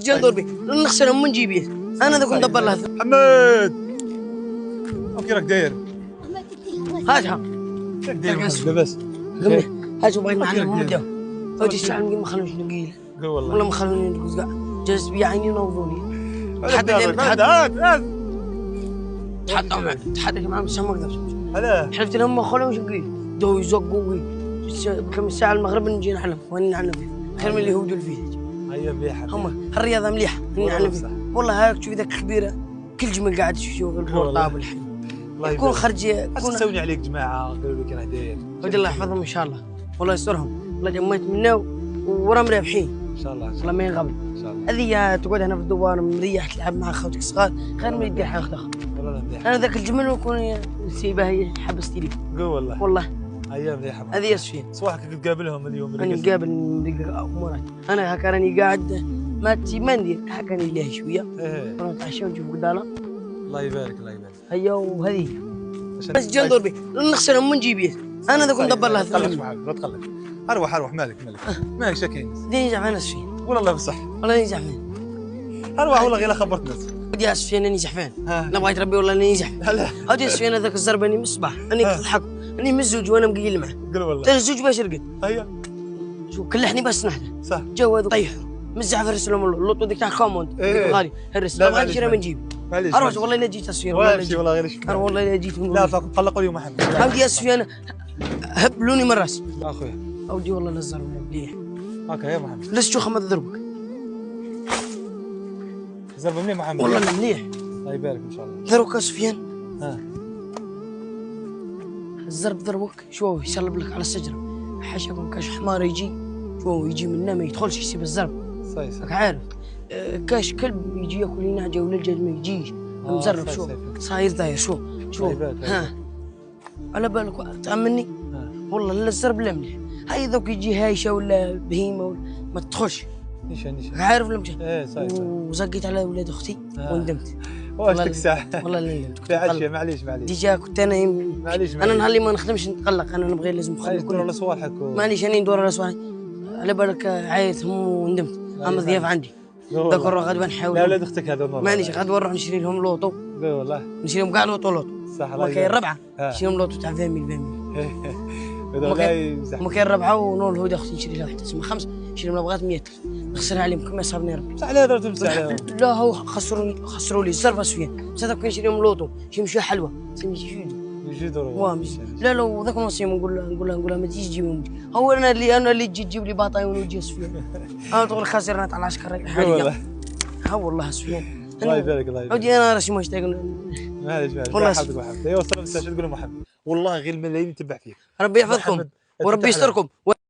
جا دور بي نغسل من جيبيه انا ذاك ندبر له. محمد اوكي راك داير هاتها راك داير لاباس هاتوا بغيت نعلم مدة هادي الساعة ما خلونيش نقيل والله ما خلوني نرقص كاع جالس بيا عيني نوضوني تحدث معاهم بس ما نقدرش. علاه حلفت لهم ما خلونيش نقيل دو يزقوا كم ساعة المغرب نجي نعلم وين نعلم فيه خير من اللي هو دول فيه. هيا مليحة هما الرياضة مليحة نعلم فيه والله. هاك تشوف ذاك كبيرة كل جمعة قاعد تشوف البورطاب والحي يكون خرج كون تسوني عليك جماعة قالوا لك راه داير ودي الله يحفظهم ان شاء الله والله يسترهم والله جمعت مناو وراهم رابحين ان شاء الله والله ما ينغبن ان شاء الله. هذه تقعد هنا في الدوار مريح تلعب مع خوتك الصغار خير من يدير حاجة اخرى. والله مليح انا ذاك الجمل ويكون سيبه هي حبستي لي قول والله والله هيا مليحة. هذه يصفين صباحك تقابلهم اليوم راني نقابل امورات انا هكا راني قاعد ما ندير هكا نلهي شويه ونتعشى ونشوف قدانا. الله يبارك الله يبارك. هيا وهذه بس جا ندور بيه نغسلهم من جيبيه انا ذاك ندبر له. لا تقلق اروح مالك شاكين ديني زعفان اسفين والله بصح والله ني زعفان اروح والله غير خبرتنا ودي اسفين اني زعفان لا بغيت ربي والله اني زعفان. هادي اسفين هذاك الزرباني من الصباح اني نضحك اني مزوج وانا مقيل معاه قول والله ترى الزوج باش رقد هيا شوف كلحني بس نحن صح جو هذا طيحوا من الزعفان رسلهم اللوطو ديك تاع كوموند غالي هرس لا بغيت نشري من جيبي اروح والله الا جيت اسفين والله غير شوف والله الا جيت لا طلقوا اليوم محمد هاودي اسفين هبلوني من راسي اخويا اودي والله نزر مليح هكا يا محمد لست شو خمد ضربك زرب مليح محمد والله مليح الله يبارك ان شاء الله. ضربك سفيان الزرب ضربك شو يسلب لك على الشجره حاشاكم كاش حمار يجي شو يجي منه ما يدخلش يسيب الزرب صحيح عارف كاش كلب يجي ياكل نعجه ولا الجد ما يجيش مزرب شو صاير داير شو ها على بالك تأمني والله لا الزرب لا مليح هاي ذوك يجي هايشه ولا بهيمه ولا ما تدخلش نيشان عارف ولا مش صحيح وزقيت على ولاد اختي وندمت واش ديك الساعه والله لا ندمت في عشيه معليش ديجا كنت انا معليش انا نهار اللي ما نخدمش نتقلق انا نبغي لازم نخدم ندور على صوالحك معليش انا ندور على صوالحي على بالك عيطهم وندمت اما ضياف عندي ذاك الروح غادي نحاول لا ولاد اختك هذا معليش غادي نروح نشري لهم لوطو والله نشري لهم كاع لوطو صح الله كاين الربعه نشري لهم لوطو تاع 20 ما كاين الربعه ونور الهدى اختي نشري لها واحده اسمها 5 نشري لهم بغات 100 نخسرها عليهم كما صابني ربي بصح على هذا تمسح عليهم لا هو خسروا لي الزرفه سفيان بصح دوك نشري لهم لوطو يمشيو حلوه يجيدوا لا وذاك نوصيهم نقول لها ما تجيش تجيبهم هو انا اللي تجي تجيب لي باطاي ونجي سفيان انا تقول خاسر تاع العسكر حاليا ها والله سفيان الله يبارك الله يبارك. ودي انا راسي مشتاق معليش والله حفظك محمد ايوا صافي تقول محمد والله غير الملايين يتبع فيك ربي يحفظكم وربي يستركم.